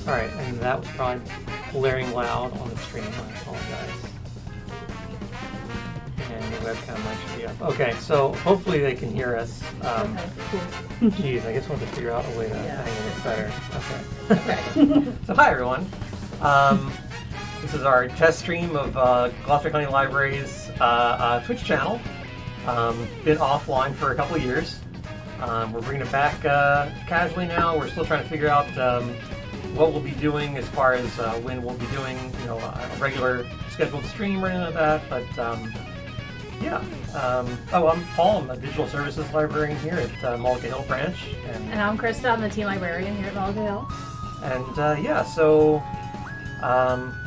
Alright, and that was probably blaring loud on the stream, I apologize. And the webcam might should be up. Okay, so hopefully they can hear us. Okay, cool. Geez, I guess we'll have to figure out a way to hang it better. Okay. Okay. So hi everyone. This is our test stream of Gloucester County Library's Twitch channel. Been offline for a couple of years. We're bringing it back casually now. We're still trying to figure out what we'll be doing as far as when we'll be doing, a regular scheduled stream or anything like that. But yeah. I'm Paul. I'm a digital services librarian here at Mullica Hill Branch. And I'm Krista. I'm the teen librarian here at Mullica Hill. And yeah, so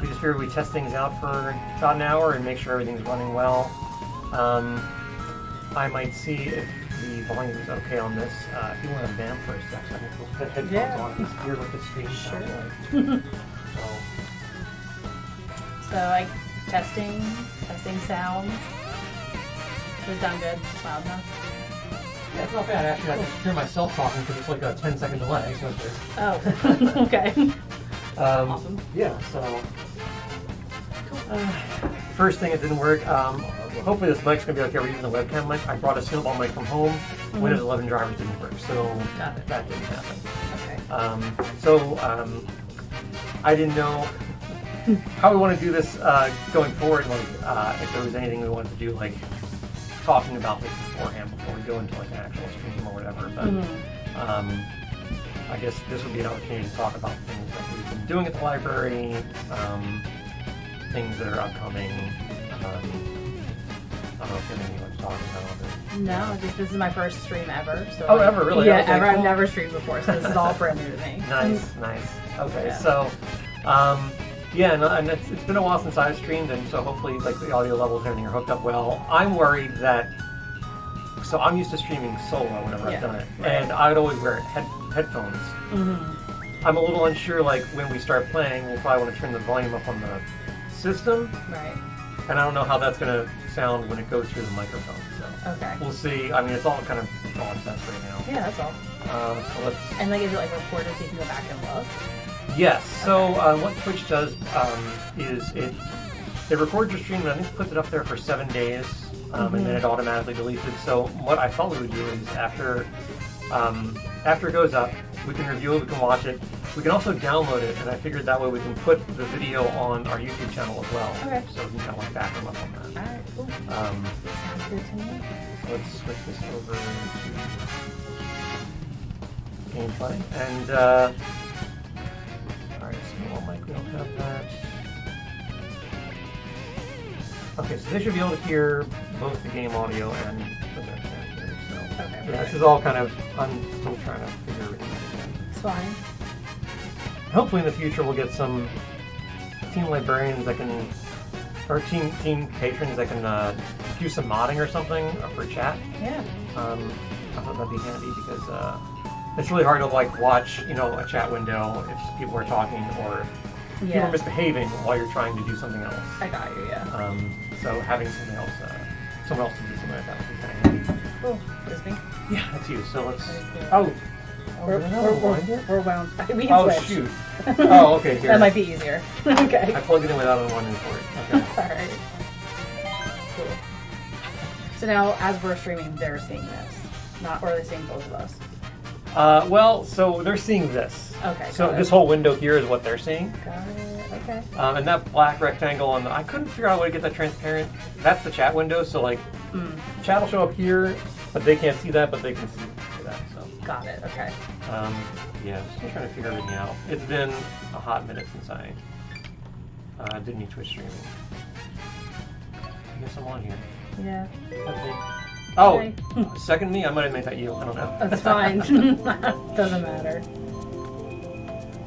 we just figured we'd test things out for about an hour and make sure everything's running well. I might see if the volume is okay on this. If you want to vamp for a sec, I think we'll put headphones on and hear what the stream sounds like. So like testing sounds. Does it sound good? Loud enough? Yeah, it's not bad actually. I just hear myself talking because it's like a 10-second delay, so it's good. Oh, okay. Awesome. Yeah, so first thing, it didn't work. Hopefully this mic's going to be okay. We're using the webcam mic. I brought a snowball mic from home. Windows 11 drivers didn't work, so that didn't happen. Okay. I didn't know how we want to do this going forward. Like if there was anything we wanted to do, like talking about this beforehand before we go into like an actual stream or whatever. But I guess this would be an opportunity to talk about things that we've been doing at the library, things that are upcoming. I don't know if you have anything to talk about. No, this is my first stream ever. So ever, really? Yeah, okay, ever. cool. I've never streamed before, so this is all brand new to me. Nice. Okay, so yeah, and it's been a while since I've streamed, and so hopefully like the audio levels and everything are hooked up well. I'm worried that, so I'm used to streaming solo whenever I've done it, and I'd always wear headphones. I'm a little unsure, like when we start playing, we'll probably want to turn the volume up on the system. Right. And I don't know how that's going to sound when it goes through the microphone, so we'll see. I mean, it's all kind of all a test right now. Yeah, that's all. So let's. And like, is it like recorded so you can go back and look? Yes. So what Twitch does is it records your stream and I think puts it up there for 7 days, and then it automatically deletes it. So what I thought we would do is after it goes up, we can review it, we can watch it. We can also download it, and I figured that way we can put the video on our YouTube channel as well. Okay. So we can kind of like back them up on that. Alright, cool. Sounds good to me. Let's switch this over to gameplay. And, alright, small mic, we don't have that. Okay, so they should be able to hear both the game audio and the webcam here. So, yeah, this is all kind of, I'm still trying to figure everything out. It's fine. Hopefully in the future we'll get some team librarians that can, or team patrons that can do some modding or something for chat. Yeah. I thought that'd be handy because it's really hard to like watch, a chat window if people are talking or people are misbehaving while you're trying to do something else. I got you, yeah. So having someone else to do something like that would be kind of handy. Cool. That's me. Yeah, that's you. So let's. Cool. We're wound. We can switch. Shoot. Oh, okay. Here. That might be easier. Okay. I plugged it in without a one in for it. Okay. Alright. Cool. So now, as we're streaming, they're seeing this. Or are they seeing both of us? Well, so they're seeing this. Okay. So this whole window here is what they're seeing. Got it. Okay. And that black rectangle on I couldn't figure out a way to get that transparent. That's the chat window. So like, chat will show up here, but they can't see that, but they can see that. So. Got it. Okay. Yeah, still trying to figure everything out. It's been a hot minute since I did any Twitch streaming. I guess I'm on here. Yeah. Okay. Oh, okay. Second me? I might have made that you. I don't know. That's fine. Doesn't matter.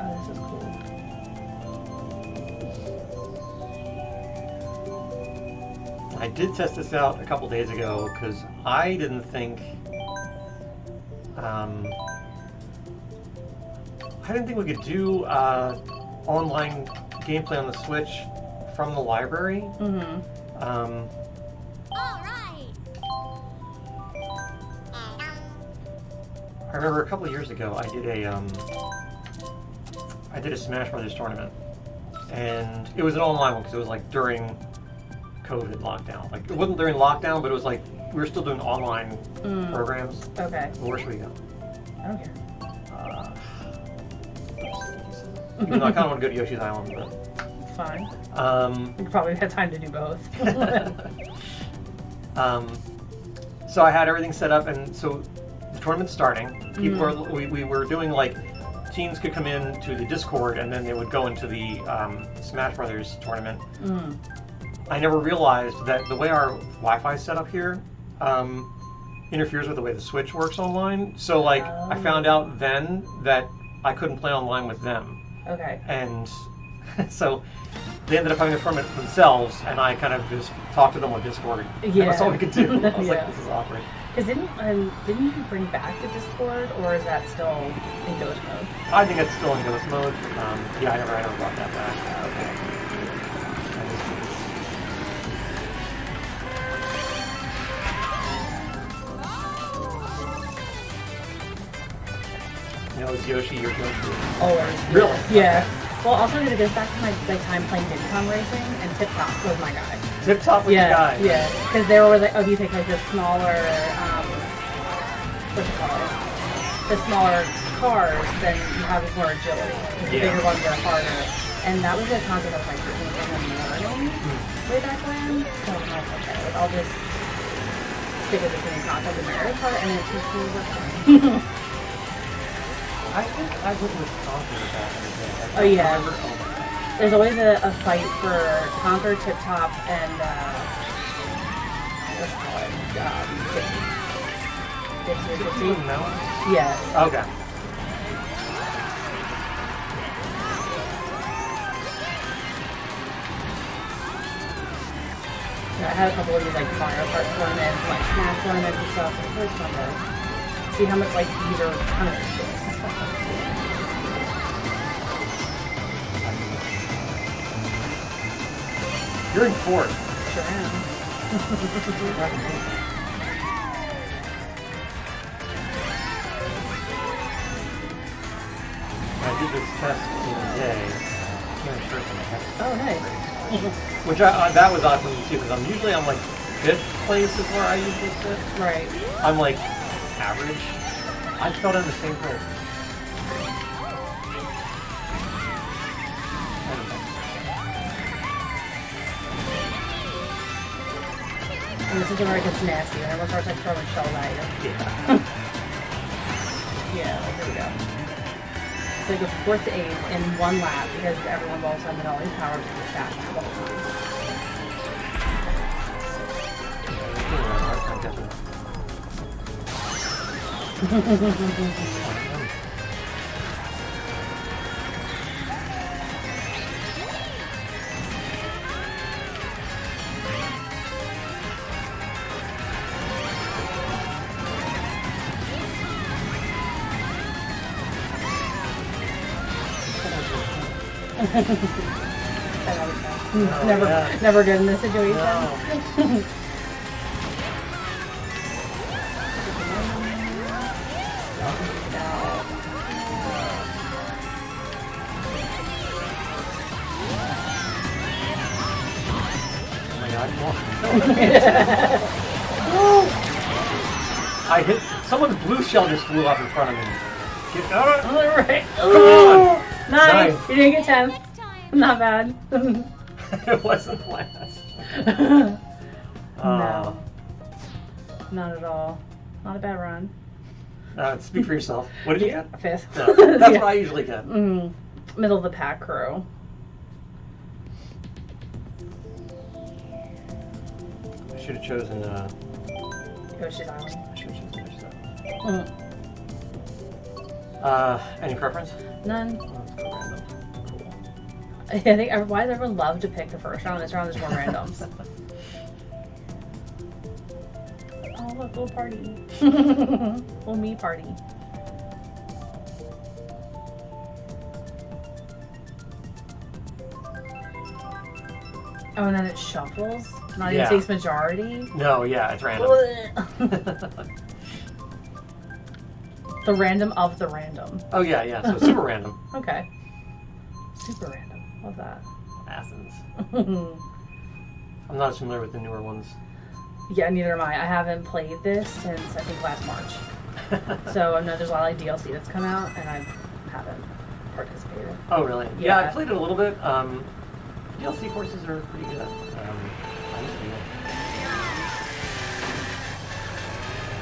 Oh, this is cool. I did test this out a couple days ago because I didn't think I didn't think we could do online gameplay on the Switch from the library. Mm-hmm. I remember a couple of years ago I did a Smash Brothers tournament, and it was an online one because it was like during COVID lockdown. Like it wasn't during lockdown, but it was like we were still doing online programs. Okay. Where should we go? I don't care. Even though I kind of want to go to Yoshi's Island, but It's fine. We probably had time to do both. So I had everything set up, and so the tournament's starting. People are we were doing like teams could come in to the Discord, and then they would go into the Smash Brothers tournament. I never realized that the way our Wi-Fi is set up here interferes with the way the Switch works online. So like I found out then that I couldn't play online with them. Okay. And so they ended up having a tournament themselves, and I kind of just talked to them on Discord. Yeah. That's all we could do. I was Yeah. like, this is awkward. Because didn't you bring back the Discord, or is that still in ghost mode? I think it's still in ghost mode. Yeah, I never brought that back. Okay. You know, is Yoshi your go-to? Always. Really? Yeah. Well, also it goes back to my time playing Diddy Kong Racing, and Tip Top was my guy. Tip Top was the guy. Yeah. Because there were like, you take like the smaller, what's it called? The smaller cars, then you have more agility. The bigger ones are harder. And that was a concept that was like learning way back when. So I'm like, okay, like, I'll just stick with the same concept in Mario Kart, and it's just really working. I think I went with Conquer back in the day. Oh, yeah. Remember? Oh, my God. There's always a fight for Conquer, Tip Top, and what's it called? Dixie. No? Yes. Okay. I had a couple of these like Mario Kart tournaments, like Smash tournaments and stuff. It was fun to see how much like these are punished. You're in fourth. Sure am. I did this test today. I'm not sure if I'm ahead. Oh, nice. Which that was awesome too, because I'm like 5th place is where I usually sit. Right. I'm like average. I fell down the same place. And this is where it gets nasty. Whenever cars like throwing shells at you. Yeah. Yeah, like, here we go. So you go from 4th to 8th in one lap because everyone rolls on the all these power to the shaft the whole Never good in this situation. No. Oh my God! I hit someone's blue shell just flew up in front of me. Get out! All right. Come on! Nice. You didn't get 10. Not bad. It wasn't last. No. Not at all. Not a bad run. Speak for yourself. What did you get? 5th. No, that's what I usually get. Middle of the pack crew. I should have chosen. Yoshi's Island. I should have chosen Yoshi's Mm. Island. Any preference? None. Let's go random. I think why does everyone love to pick the first round? This round is more randoms. Oh, look, little party. Little me party. Oh, and then it shuffles? Not Yeah. even takes majority? No, yeah, it's random. The random of the random. Oh yeah, so super random. Okay. Super random. Love that. Athens. I'm not as familiar with the newer ones. Yeah, neither am I. I haven't played this since, I think, last March. So I know there's a lot of DLC that's come out, and I haven't participated. Oh really? Yeah. I played it a little bit. DLC courses are pretty good. Honestly.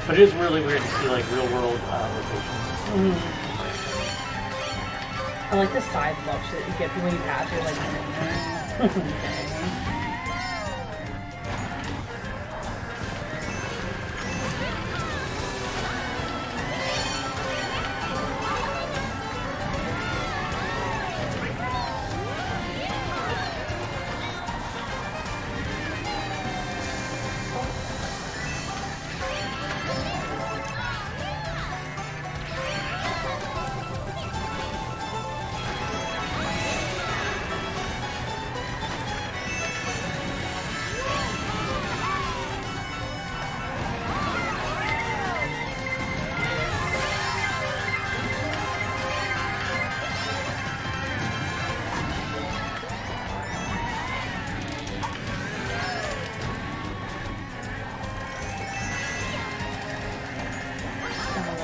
But it is really weird to see like real world locations. I like the side looks that you get when you pass. You're like, okay.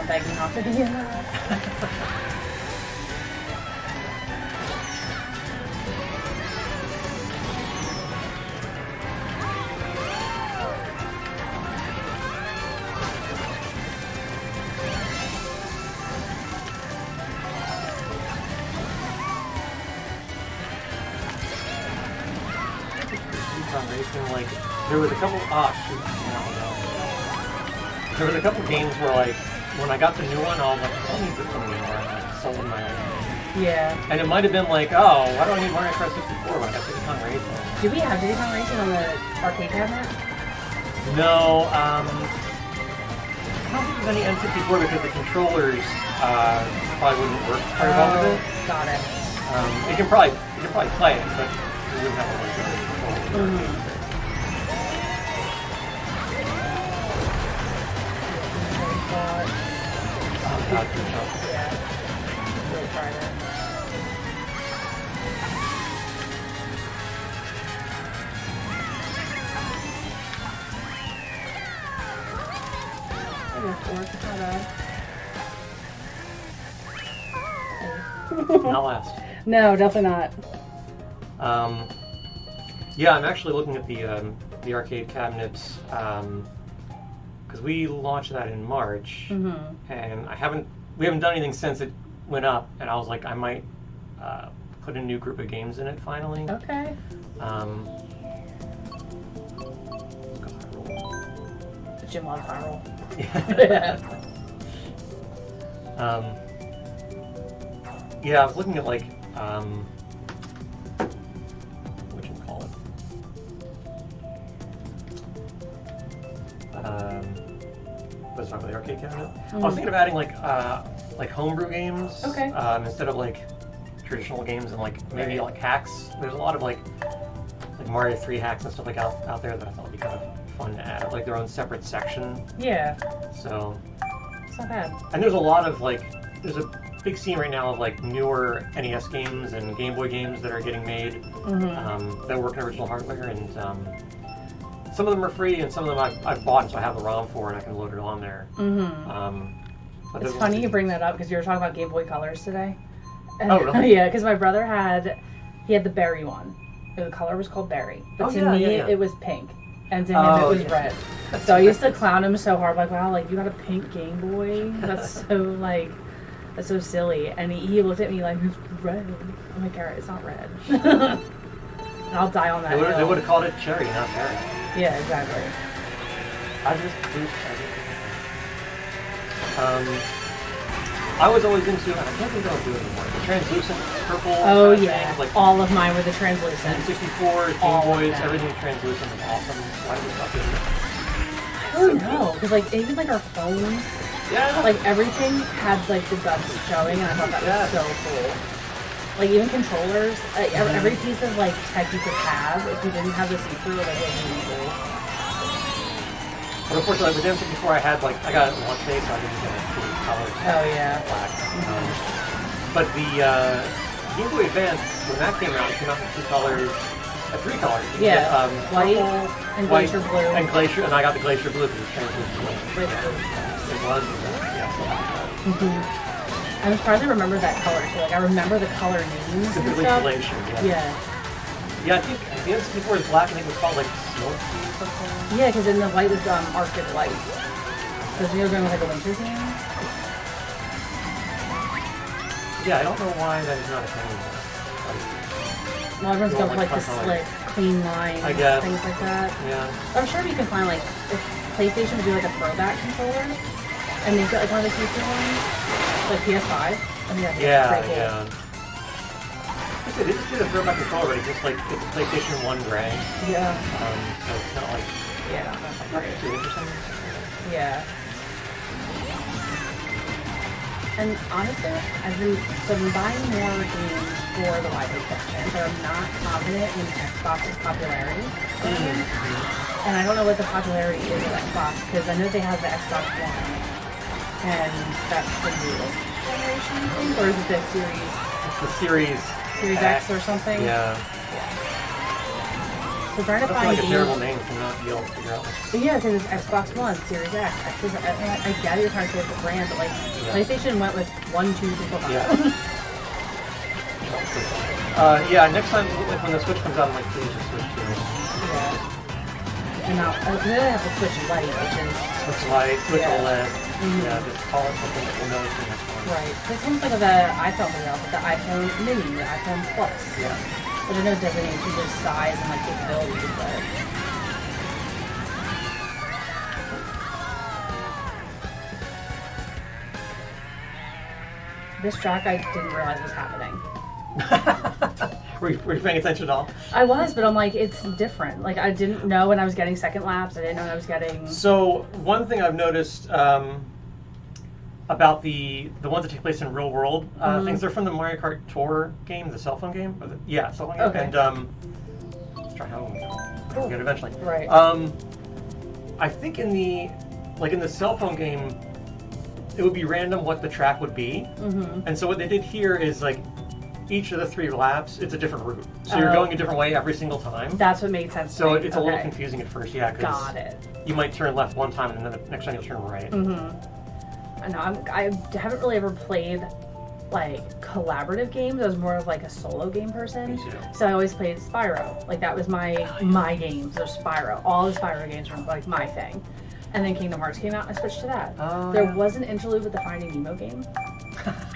Begging not to be in that. Racing, like there was a couple. There was a couple games where like. When I got the new one, I was like, I don't need this one anymore. And I sold my own. Yeah. And it might have been like, oh, why do I need Mario Kart 64 when I got Diddy Kong Racing? Do we have Diddy Kong Racing on the arcade cabinet? No, I don't think there's any N64 because the controllers probably wouldn't work very well with it. Got it. You can probably play it, but you wouldn't have a really good controller. Yeah. Really tried it. Not last. No, definitely not. Yeah, I'm actually looking at the arcade cabinets because we launched that in March, and we haven't done anything since it went up. And I was like, I might put a new group of games in it finally. Okay. Jim on viral. Yeah. Yeah, I was looking at like what you call it? What's wrong with the arcade cabinet? I was thinking of adding like homebrew games. Okay. Instead of like traditional games and like maybe like hacks. There's a lot of like Mario 3 hacks and stuff like out there that I thought would be kind of fun to add, like their own separate section. Yeah. So. It's not bad. And there's a lot of there's a big scene right now of like newer NES games and Game Boy games that are getting made that work in original hardware, and some of them are free and some of them I've bought, so I have the ROM for and I can load it on there. But it's funny you bring that up because you were talking about Game Boy Colors today. Oh, really? Yeah, because my brother had the berry one. The color was called berry, but to me it was pink, and to him it was red. So I used to clown him so hard, like, wow, like you got a pink Game Boy? That's so silly. And he looked at me like, it's red. I'm like, Kara, it's not red. And I'll die on that hill. They would have called it cherry, not berry. Yeah, exactly. I was always into, and I can't think I'll do it anymore, the translucent purple. Oh yeah, things, like all of mine were the translucent. N64, Game Boys, everything translucent was awesome. Why was that doing it? I don't know, because like even like our phones, like everything had like the guts showing, and I thought that was so cool. Like even controllers, every piece of like tech you could have, if you didn't have the see-through, like it was really cool. But unfortunately, with N64, I got it in one phase, so I didn't get it fully colored. Oh yeah. Black. But the Game Boy Advance, when that came out, it came out in 2 colors, 3 colors. Yeah. White purple, and Glacier Blue. And Glacier, and I got the Glacier Blue because it's translucent. It was. I'm surprised I remember that color too. Like I remember the color names and stuff. Glacier. Yeah. Yeah, I think the N64 is black. I think it was called like Snow Sea or something. Yeah, because then the white was Arctic Light. Because they were going with like a winter theme. Yeah, I don't know why that is not a thing anymore. Well, everyone's going for like the slick, clean lines, things like that. Yeah. I'm sure you can find like if PlayStation would do like a throwback controller and make it like one of the future ones, like PS5. I mean, that'd be pretty cool. Yeah. They just did a throwback controller, but it's just like it's PlayStation 1 gray. Yeah. So it's not like not too interesting. Yeah. And honestly, I've been buying more games for the library section, but I'm not confident in Xbox's popularity. And I don't know what the popularity is of Xbox, because I know they have the Xbox One, and that's the new generation, I think, or is it the Series? It's the Series X or something? Yeah. So trying to That's find like games. a terrible name to not be able to figure out. Yeah, because it's Xbox One, Series X. I get it, you're trying to say it's a brand, but like PlayStation went with 1, 2, 3, 4, 5. Yeah. Next time when the Switch comes out, I'm like, please just switch to it. Yeah. And now they have the Switch Lite, which is Switch Lite, Switch OLED. Yeah, just call it something that we'll know is the next one. Right. This one's like the iPhone thing, but the iPhone Mini, the iPhone Plus. Yeah. But I know it doesn't include size and like capabilities, but. This track I didn't realize was happening. Were you paying attention at all? I was, but I'm like, it's different. Like, I didn't know when I was getting second laps. I didn't know when I was getting... So, one thing I've noticed about the ones that take place in real world things, they're from the Mario Kart Tour game, the cell phone game? Cell phone game. Okay. And, let's try how we'll get eventually. Right. I think in the cell phone game, it would be random what the track would be. And so what they did here is like each of the 3 laps, it's a different route. So you're going a different way every single time. That's what made sense. So it's a little confusing at first, yeah. Got it. You might turn left one time and then the next time you'll turn right. I know. I haven't really ever played like collaborative games. I was more of like a solo game person. Me too. So I always played Spyro. Like that was my games. So Spyro. All the Spyro games were like my thing. And then Kingdom Hearts came out, and I switched to that. There was an interlude with the Finding Nemo game,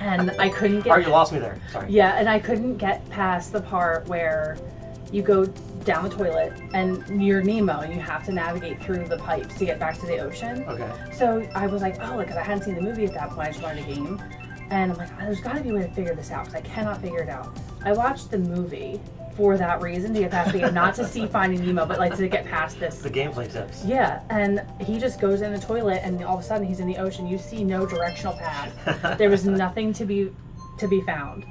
and I couldn't get... You lost me there. Sorry. Yeah, and I couldn't get past the part where you go down the toilet, and you're Nemo, and you have to navigate through the pipes to get back to the ocean. Okay. So I was like, because I hadn't seen the movie at that point, I just wanted a game. And I'm like, there's got to be a way to figure this out, because I cannot figure it out. I watched the movie for that reason, to get past the game, not to see Finding Nemo, but like to get past this. The gameplay tips. Yeah, and he just goes in the toilet, and all of a sudden he's in the ocean. You see no directional path. There was nothing to be found.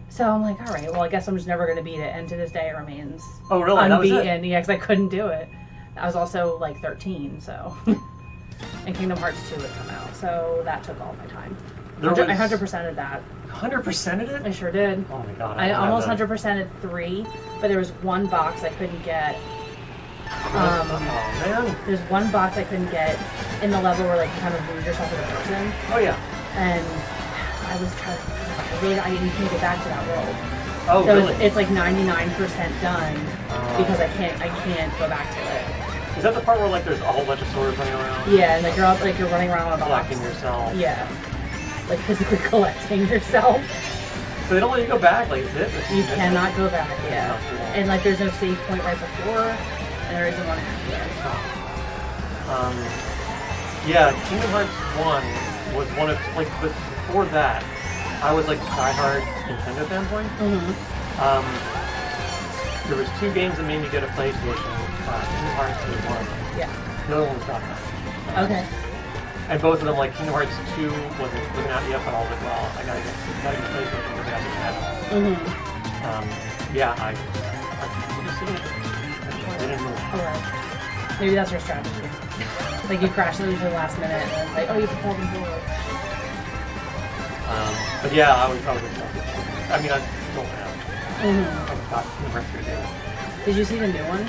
So I'm like, all right, well, I guess I'm just never going to beat it. And to this day, it remains unbeaten. That was it? Yeah, because I couldn't do it. I was also like 13, so. And Kingdom Hearts 2 had come out, so that took all my time. I 100%ed that. 100%ed it? I sure did. Oh my god. I almost 100%ed 3, but there was one box I couldn't get. Oh man. There's one box I couldn't get in the level where like you kind of lose yourself as a person. Oh yeah. And I was trying. I didn't even get back to that world. Oh so really? It's like 99% done because I can't go back to it. Is that the part where like there's a whole bunch of swords running around? Yeah, and like you're running around on a box. Collecting yourself. Yeah. Like physically collecting yourself. So they don't let you go back, like is it? You cannot go back, yeah. Cool. And like there's no save point right before, and there isn't one after. Yeah, Kingdom Hearts 1 was one of like, but before that, I was like diehard Nintendo fanboy. There was 2 games that made me get a PlayStation. Kingdom Hearts was one of them. Yeah. The other one was Dotcom. Okay. And both of them, like Kingdom Hearts 2 wasn't out yet, but I was like, well, I gotta get PlayStation because I got the yeah, I'm just sitting there. I didn't move. Alright. Maybe that's your strategy. Like you crash those for the last minute and it's like, oh, you can pull them forward. But yeah, I was excited. I mean, I don't have. I got Kingdom Hearts 3 Did you see the new one?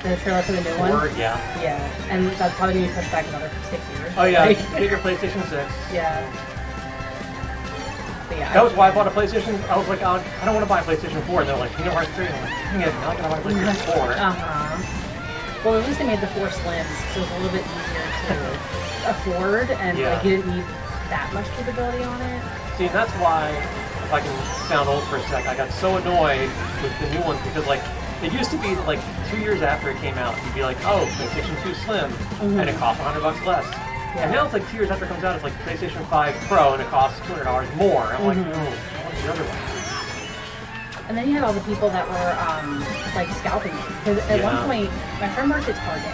The trailer for the new one? Yeah. Yeah, and that's probably going to be pushed back another 6 years. Oh yeah, Like, get your PlayStation 6. yeah. But yeah. That was why I bought a PlayStation. I was like, I don't want to buy a PlayStation 4. And they're like, Kingdom Hearts 3. And I'm like, dang it, now I gotta buy a PlayStation 4. Well, at least they made the 4 slims, so it's a little bit easier to afford, and like you didn't need that much capability on it. See, that's why, if I can sound old for a sec, I got so annoyed with the new ones because like, it used to be like 2 years after it came out, you'd be like, oh, PlayStation 2 Slim, and it costs $100 less. Yeah. And now it's like 2 years after it comes out, it's like PlayStation 5 Pro, and it costs $200 more. I'm like, oh, I want the other one. And then you had all the people that were like scalping them. Because at one point, my friend worked at Target,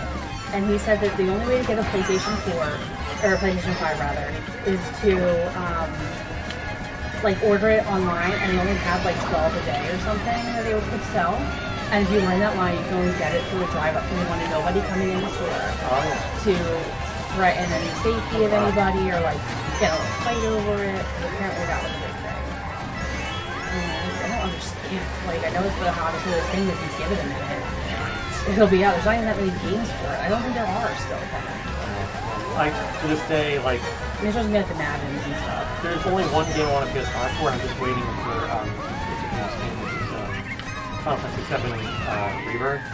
and he said that the only way to get a PlayStation 4, or a PlayStation 5 rather, is to like order it online, and they only have like 12 a day or something that they would sell. And if you line that line, you can only get it through a drive-up, and they wanted nobody coming in the store to threaten any safety of anybody or like get a little fight over it. Apparently that was a big thing. I don't understand. Like, I know it's the hottest little thing that he's given a minute. It'll be out. There's not even that many games for it. I don't think there are still. Like, to this day, like... I mean, it's supposed to be like the Madden and stuff. There's only one game I want to PS5 for, and I'm just waiting for Final Fantasy 7 Rebirth.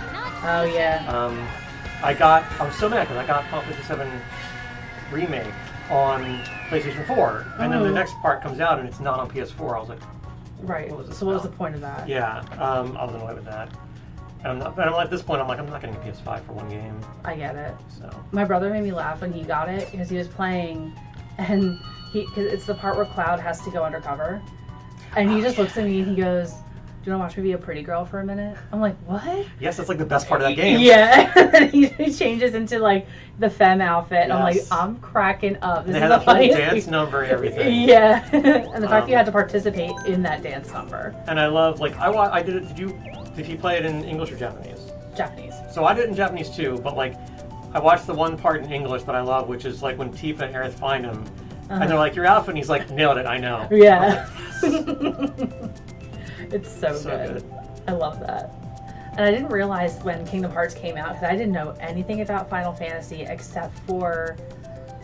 Oh, yeah. I was so mad because I got Final Fantasy 7 Remake on PlayStation 4, and then the next part comes out and it's not on PS4. I was like, right. What was the point of that? Yeah, I was annoyed with that. And at this point, I'm like, I'm not getting a PS5 for one game. I get it. So my brother made me laugh when he got it because he was playing, and cause it's the part where Cloud has to go undercover, and he just looks at me and he goes, "Do you want to watch me be a pretty girl for a minute?" I'm like, "What?" Yes, that's like the best part of that game. Yeah, and he changes into like the femme outfit. Yes. I'm like, I'm cracking up. This they is had the whole dance number and everything. Yeah, and the fact you had to participate in that dance number. And I love, like, I did it. Did you play it in English or Japanese? Japanese. So I did it in Japanese too, but like, I watched the one part in English that I love, which is like when Tifa and Aerith find him, and they're like, "Your outfit," and he's like, "Nailed it, I know." Yeah. It's so good. I love that. And I didn't realize when Kingdom Hearts came out, because I didn't know anything about Final Fantasy except for,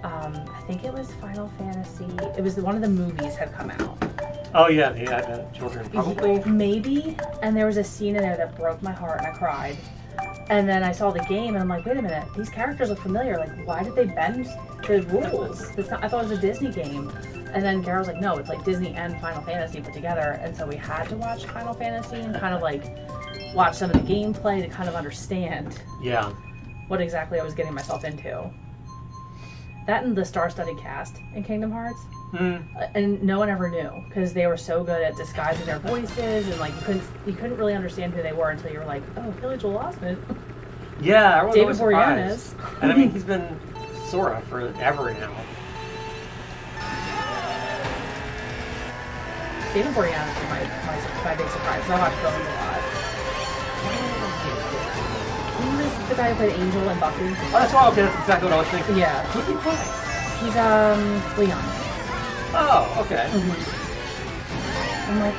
I think it was Final Fantasy. It was one of the movies had come out. Oh yeah, the Advent Children, probably. Maybe. And there was a scene in there that broke my heart, and I cried. And then I saw the game, and I'm like, wait a minute, these characters look familiar. Like, why did they bend the rules? I thought it was a Disney game. And then Gara was like, no, it's like Disney and Final Fantasy put together. And so we had to watch Final Fantasy and kind of like watch some of the gameplay to kind of understand what exactly I was getting myself into. That and the star-studded cast in Kingdom Hearts. And no one ever knew because they were so good at disguising their voices, and like you couldn't really understand who they were until you were like, oh, Billy Joel Osment. Yeah, I was David always Boreanaz. surprised. And I mean, he's been Sora forever now. David Boreanaz is my big surprise. I watch Bones a lot. He was the guy who played Angel and Bucky. Oh, that's why. Okay, that's exactly what I was thinking. Yeah. Who did he play? He's Leon. Oh, okay. I'm like,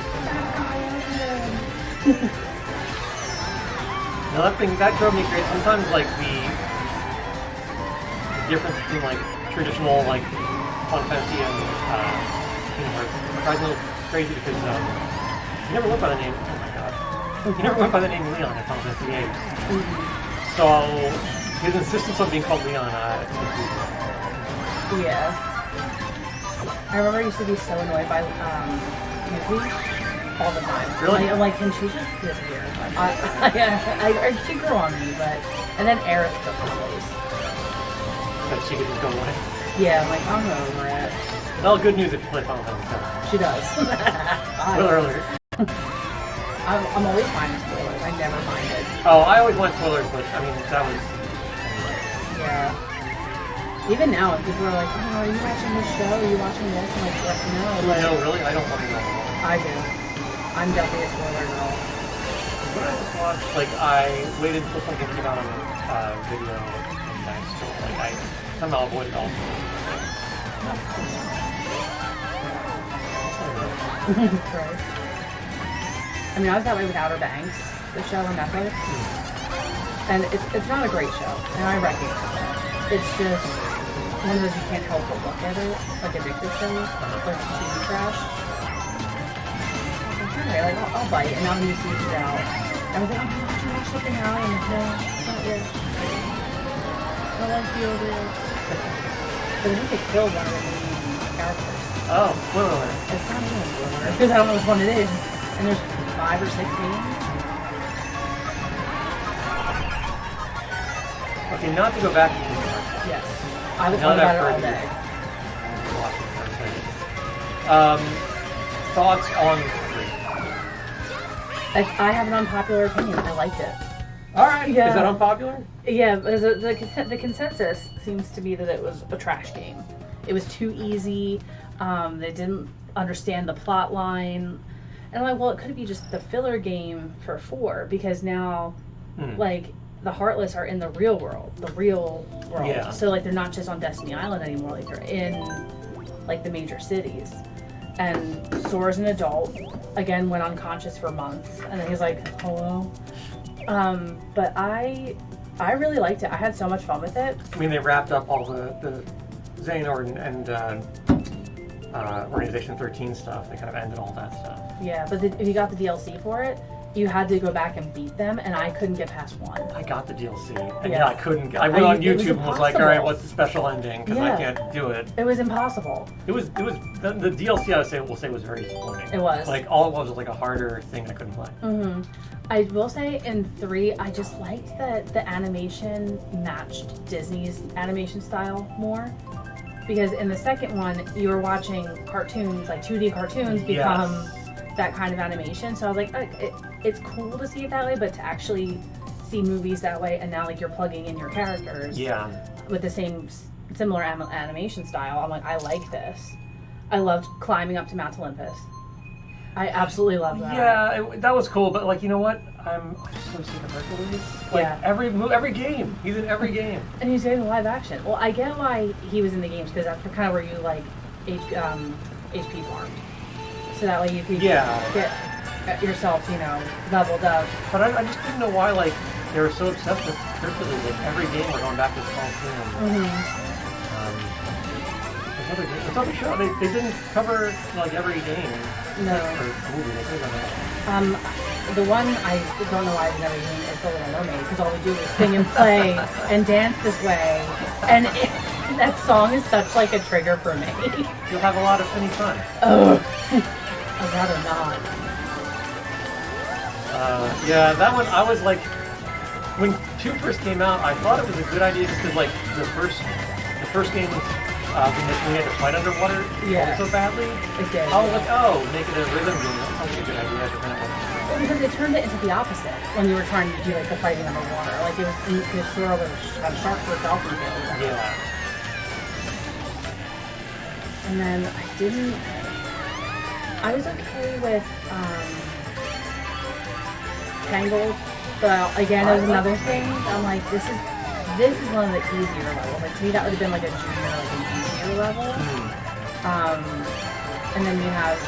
Now that drove me crazy. Sometimes like the difference between like traditional like Final Fantasy and Kingdom Hearts drives me a little crazy because he never went by the name. Oh my god, he never went by the name Leon in Final Fantasy VIII. So his insistence on being called Leon, yeah. I remember I used to be so annoyed by Yuffie all the time. Really? I'm like, can she just disappear? She grew on me, and then Aerith took her place. But she could just go away. Yeah, I'm like, I'm over it. Well, good news if you play Final Fantasy VII. She does. Spoiler. I'm always fine with spoilers. I never mind it. Oh, I always want spoilers, but I mean, that was... Yeah. Even now, if people are like, oh, are you watching this show? Are you watching this? I'm like, what? No. But No, really? I don't want to know. I do. I'm definitely a spoiler girl. What I just watched, like, I waited until something came out on video, and I still, like, I somehow avoided all. Right. I mean, I was that way with Outer Banks, the show on Netflix. And it's not a great show, and I recognize it. It's just one of those you can't help but look at it, like addictive shows, like TV trash. Okay, like I'll bite, and now the new season's out. I was like, oh, you watch something now? And I'm like, no, it's not yet. I like the over it. But I think they killed one of the main characters. Oh, spoiler alert. It's not even a spoiler, because I don't know which one it is. And there's 5 or 6 names. Okay, not to go back to Kart. Yes. I was talking about it all day. Thoughts on 3? I have an unpopular opinion. I liked it. Alright, Yeah. is that unpopular? Yeah, the consensus seems to be that it was a trash game. It was too easy. They didn't understand the plot line. And I'm like, well, it could be just the filler game for 4, because now, like, the Heartless are in the real world. Yeah. So, like, they're not just on Destiny Island anymore. Like, they're in, like, the major cities. And Sora's an adult. Again, went unconscious for months. And then he's like, hello? But I really liked it. I had so much fun with it. I mean, they wrapped up all the Xehanort and Organization 13 stuff. They kind of ended all that stuff. Yeah, but if you got the DLC for it, you had to go back and beat them, and I couldn't get past 1. I got the DLC, and Yeah. I couldn't. I went on it was YouTube and was like, all right, what's the special ending? Because I Yeah. can't do it. It was impossible. It was the DLC. Will say was very disappointing. It was. Like all it was like a harder thing I couldn't play. Mm-hmm. I will say in 3, I just liked that the animation matched Disney's animation style more. Because in the second one, you were watching cartoons, like 2D cartoons, become that kind of animation. So I was like, it's cool to see it that way, but to actually see movies that way, and now like you're plugging in your characters with the similar animation style, I'm like, I like this. I loved climbing up to Mount Olympus. I absolutely love that. Yeah, that was cool. But like, you know what? I'm so sick of Hercules. Like every game, he's in every game. And he's doing live action. Well, I get why he was in the games, because that's kind of where you like HP farmed, so that way you could get yourself, leveled up. But I just didn't know why like they were so obsessed with Hercules. Like every game we're going back to the Coliseum. It's another show. They didn't cover like every game. No. Or movie. They could have done The one I don't know why I've never seen is The Little Mermaid, because all we do is sing and play and dance this way, and that song is such like a trigger for me. You'll have a lot of funny fun. Oh, I'd rather not. Yeah, that one I was like, when 2 first came out, I thought it was a good idea just because like the first game was. When we had to fight underwater so badly, It did. I was like, oh, make it a rhythm game. That sounds like a good idea. Well, because it turned it into the opposite when you were trying to do like the fighting underwater. Like it was because Sora was a shark for dolphin tail. Yeah. And then I was okay with Tangled, but again, it was another thing. I'm like, this is one of the easier levels. Like to me, that would have been like a junior, like an easier level. And then you have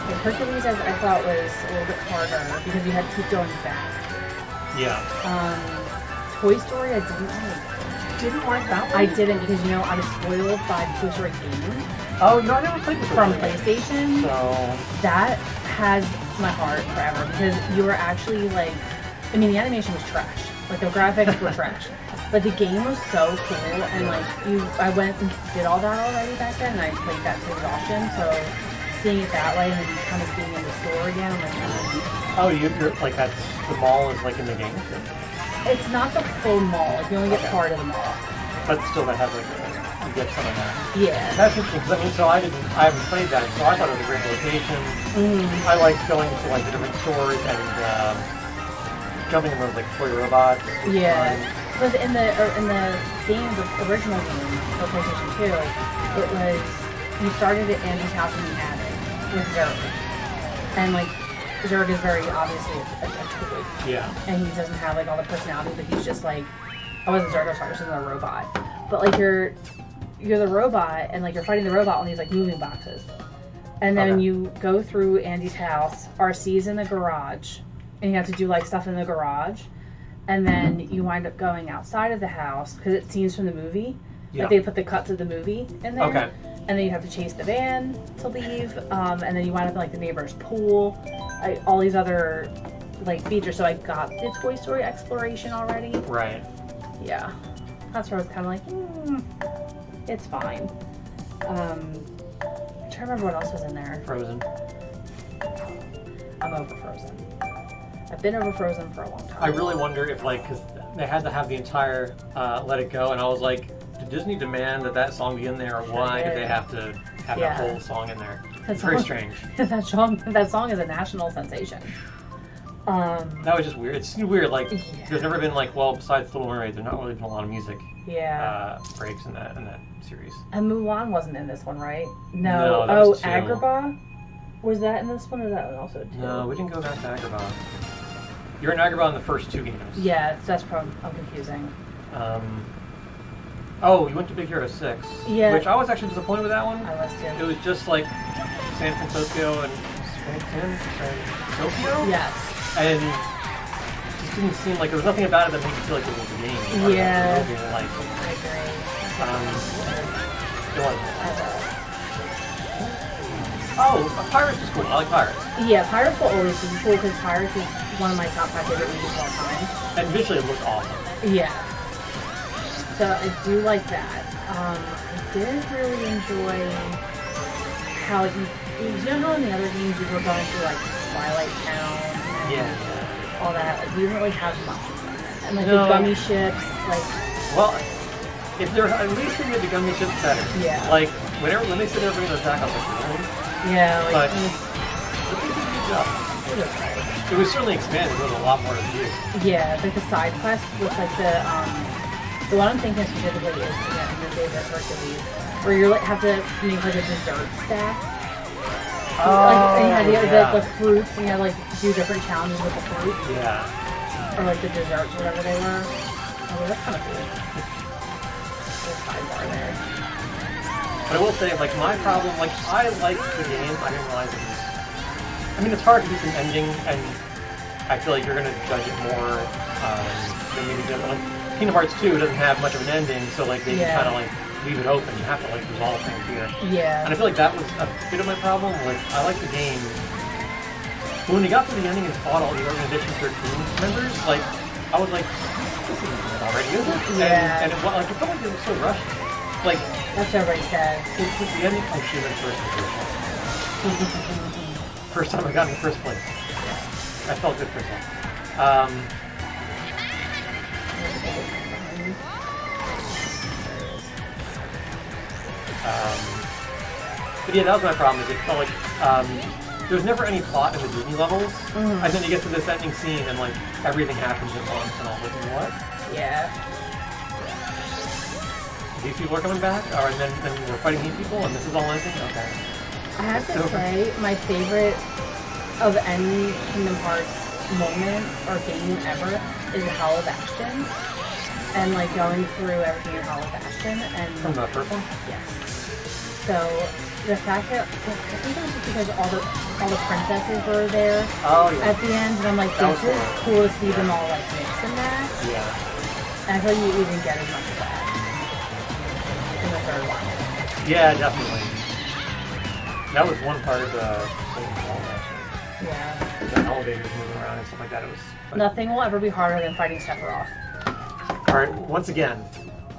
like Hercules. I thought was a little bit harder because you had to keep going back. Yeah. Toy Story, I didn't like. Didn't like that one? I didn't because I was spoiled by the Toy Story game. Oh, no, I never played the From PlayStation. So That has my heart forever because you were actually like, I mean, the animation was trash. Like the graphics were trash, but the game was so cool. And like I went and did all that already back then, and I played that to exhaustion. So seeing it that way and then kind of being in the store again, I'm like, oh, you're like that's the mall is like in the game. it's not the full mall. Like you only get part of the mall. But still, that has like you get some of that. Yeah. That's interesting because I mean, so I haven't played that, so I thought it was a great location. I like going to like the different stores and jumping in those like toy robots. Yeah. Because in the game, the original game for PlayStation 2, it was you started at Andy's house in the attic with Zurg, and like Zurg is very obviously a toy. Yeah. And he doesn't have like all the personality, but he's just like, I wasn't Zurg, I was a robot. But like you're the robot, and like you're fighting the robot on these like moving boxes, and then you go through Andy's house. RC's in the garage, and you have to do like stuff in the garage. And then you wind up going outside of the house because it's scenes from the movie. Yeah. Like they put the cuts of the movie in there. Okay. And then you have to chase the van to leave. And then you wind up in like the neighbor's pool. All these other like features. So I got the Toy Story exploration already. Right. Yeah. That's where I was kind of like, it's fine. I'm trying to remember what else was in there. Frozen. I'm over Frozen. I've been over Frozen for a long time. I really wonder if, like, because they had to have the entire Let It Go, and I was like, did Disney demand that song be in there, or why did they have to have that whole song in there? It's very strange. That song is a national sensation. That was just weird. It's weird, like, there's never been, like, well, besides Little Mermaid, there's not really been a lot of music breaks in that series. And Mulan wasn't in this one, right? No, that was two. Agrabah? Was that in this one, or that one also too? No, we didn't go back to Agrabah. You're in Agrabah in the first two games. Yeah, that's probably confusing. Oh, you went to Big Hero 6. Yeah. Which I was actually disappointed with that one. I was too. It was just like San Francisco and Tokyo? Yes. And it just didn't seem like there was nothing about it that made you feel like it was a game. Yeah. It was like, I agree. it wasn't. Oh, Pirates is cool. I like Pirates. Yeah, Pirates will always be cool because Pirates is one of my top 5 favorite movies of all time. And visually it looks awesome. Yeah. So I do like that. I didn't really enjoy how you know how in the other games you were going through like Twilight Town and all that. Like, we didn't really have much of that. And like the gummy ships, like. Well, if they're at least they made the gummy ships better. Yeah. Like when they said they were bringing those back, I was like, really? Yeah. Like, but they did a good job. It was certainly expanded. There was a lot more to do. Yeah, like the side quest with like the one I'm thinking specifically is in your favorite Hercules, where you like have to make like a dessert stack. Oh, and you had the fruits, and you had like do different challenges with the fruit. Yeah. Or like the desserts, whatever they were. Oh, that's kind of cool. There's a sidebar there. But I will say, like, my problem, like, I liked the game. I didn't realize it was. I mean, it's hard to beat an ending, and I feel like you're going to judge it more than maybe the other. Like, Kingdom Hearts 2 doesn't have much of an ending, so, like, they kind of, like, leave it open. You have to, like, resolve things here. Yeah. And I feel like that was a bit of my problem. Like, I like the game. But when you got to the ending and fought all the Organization 13 members, like, I was like, this isn't good already, is it? Yeah. And it felt like it was so rushed. Like, that's what everybody says. The ending, oh, she went first. First time I got in the first place. I felt good for a second. But yeah, that was my problem. Is it felt like there's never any plot in the Disney levels, and then you get to this ending scene, and like everything happens at once, and I was like, what? Yeah. These people are coming back, and then we're fighting these people, and this is all ending. Okay. I have to say, my favorite of any Kingdom Hearts moment or game ever is Hall of Bastion, and like going through everything in Hall of Bastion. And from the first one? Yes. So the fact that I think it was just because all the princesses were there at the end, and I'm like, this is cool to see them all like mix and match. Yeah. And I feel like you didn't get as much of that in the third one. Yeah, definitely. That was one part of the hall actually. Yeah. The elevators moving around and stuff like that. It was. Nothing will ever be harder than fighting Sephiroth. All right. Once again,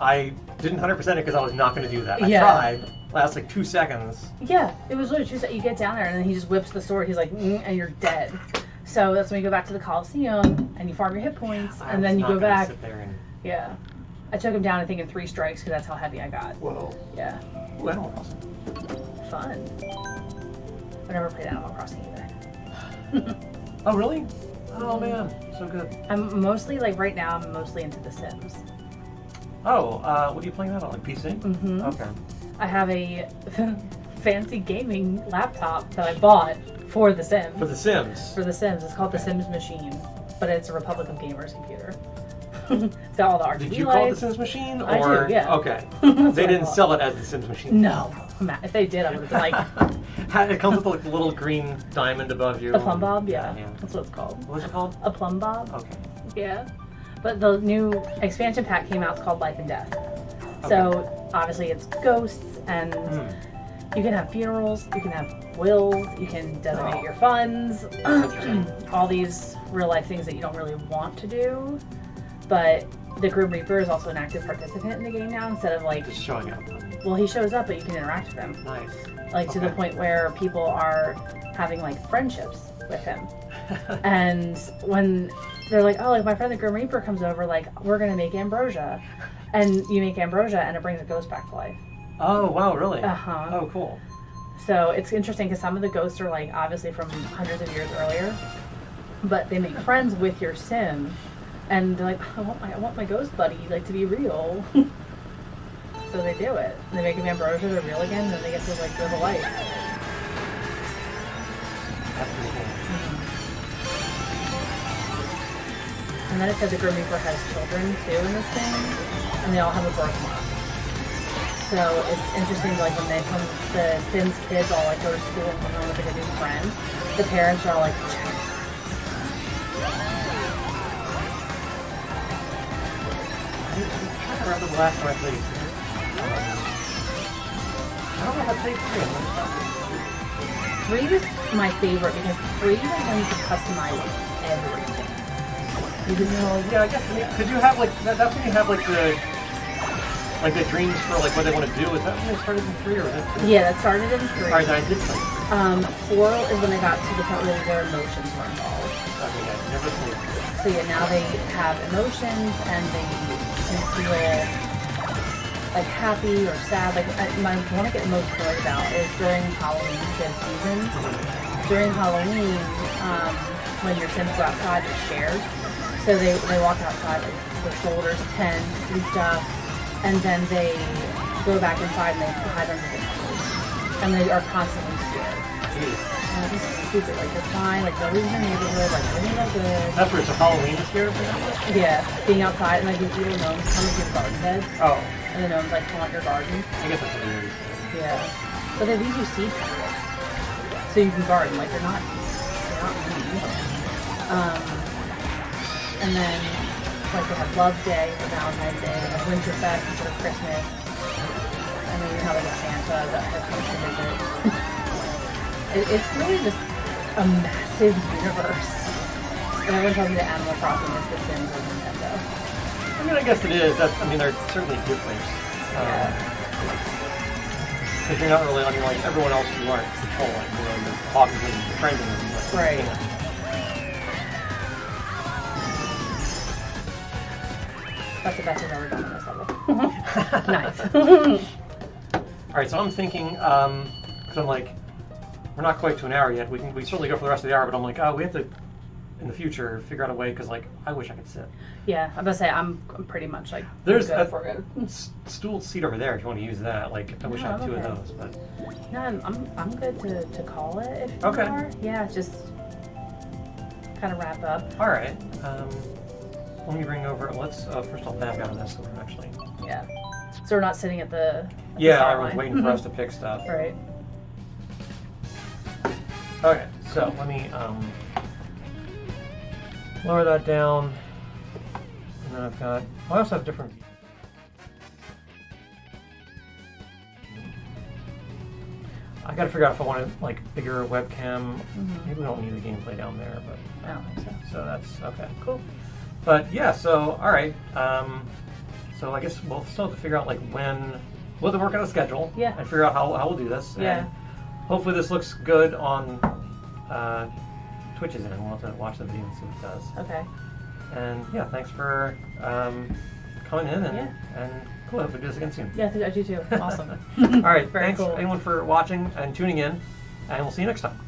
I didn't 100% it because I was not going to do that. I Yeah. tried. Last like 2 seconds. Yeah, it was literally 2 seconds. You get down there and then he just whips the sword. He's like, and you're dead. So that's when you go back to the Coliseum and you farm your hit points, and then you go back. Sit there and... Yeah. I took him down, I think, in 3 strikes because that's how heavy I got. Whoa. Yeah. Ooh, Animal Crossing. Fun. I never played Animal Crossing either. Oh, really? Oh, man. So good. I'm mostly, like, right now, I'm mostly into The Sims. Oh, what are you playing that on? Like PC? Mm-hmm. Okay. I have a fancy gaming laptop that I bought for The Sims. For The Sims? For The Sims. It's called The Sims Machine, but it's a Republic of Gamers computer. It's got all the RGB Did you call it The Sims Machine? Or... I do, yeah. Okay. They didn't sell it as The Sims Machine? No. If they did, I would have been like... It comes with like a little green diamond above you. A plumb bob? Yeah. Yeah. That's what it's called. What is it called? A plumb bob. Okay. Yeah. But the new expansion pack came out. It's called Life and Death. So obviously it's ghosts, and you can have funerals, you can have wills, you can designate your funds, all these real life things that you don't really want to do. But the Grim Reaper is also an active participant in the game now, instead of like just showing up. Well, he shows up, but you can interact with him. Nice. Like to the point where people are having like friendships with him. And when they're like, oh, like my friend the Grim Reaper comes over, like we're gonna make ambrosia, and you make ambrosia, and it brings a ghost back to life. Oh wow, really? Oh, cool. So it's interesting because some of the ghosts are like obviously from hundreds of years earlier, but they make friends with your sim, and they're like, I want my ghost buddy like to be real. So they do it. They make him ambrosia, they're real again, and then they get to like live a life. That's pretty cool. And then it said the Grim Reaper has children too in this thing, and they all have a birthmark. So it's interesting, like when they come, the Sims kids all like go to school and come home with like a new friend. The parents are all like, I'm trying to remember the last time I played. I don't know if I played 3. 3 was my favorite because 3 was when you could customize everything. Yeah, I guess because you have like that's when you have like the dreams for like what they want to do. Is that when they started in 3 or was it 3? Yeah, that started in 3. Alright, then I did play 3. 4 is when they got to the point where emotions were involved. Okay, yeah, never played 3. So yeah, now they have emotions and they can feel like happy or sad. Like my one I get most annoyed about is during Halloween season. During Halloween, when your Sims go outside, it's shared. So they walk outside like their shoulders tense and stuff, and then they go back inside and they hide under the covers, and they are constantly scared. This is stupid. Like they're fine. Like nobody's in the neighborhood. Like everything's all good. That's where it's a Halloween scare for them? Yeah, being outside and like these little gnomes come with your garden beds. Oh. And the gnomes like come on your garden. I guess that's what it is. Yeah. But they leave you seed packets. So you can garden. Like they're not mean. And then like they have Love Day for Valentine's Day, they have Winterfest instead of Christmas. And then you have like a Santa that comes to visit. It's really just a massive universe. And everyone tells me that Animal Crossing is the Sims of Nintendo. I mean, I guess it is. They're certainly different. Because you're not really, like everyone else you aren't controlling. You're talking to them, befriending them. Right. That's the best I've ever done on this level. Nice. Alright, so I'm thinking, because I'm like, we're not quite to an hour yet. We certainly go for the rest of the hour, but I'm like, we have to, in the future, figure out a way, because like, I wish I could sit. Yeah, I'm gonna say I'm pretty much like there's good a for it. stool seat over there if you want to use that. Like, I wish I had 2 of those, but no, I'm good to call it if you are. Yeah, just kind of wrap up. All right. Let me bring over. Let's first I'll nav down this one actually. Yeah. So we're not sitting at the everyone's waiting for us to pick stuff. Right. Okay, so let me lower that down, and then I've got. I also have different. I gotta figure out if I want like bigger webcam. Maybe we don't need the gameplay down there, but I don't think so. So that's okay, cool. But yeah, so all right. So I guess we'll still have to figure out like when we'll have to work out a schedule. Yeah. And figure out how we'll do this. Yeah. And hopefully this looks good on Twitch's end. We'll have to watch the video and see what it does. Okay. And yeah, thanks for coming in and cool. Hope we do this again soon. Yeah, I do too. Awesome. All right. Very Thanks cool. anyone for watching and tuning in, and we'll see you next time.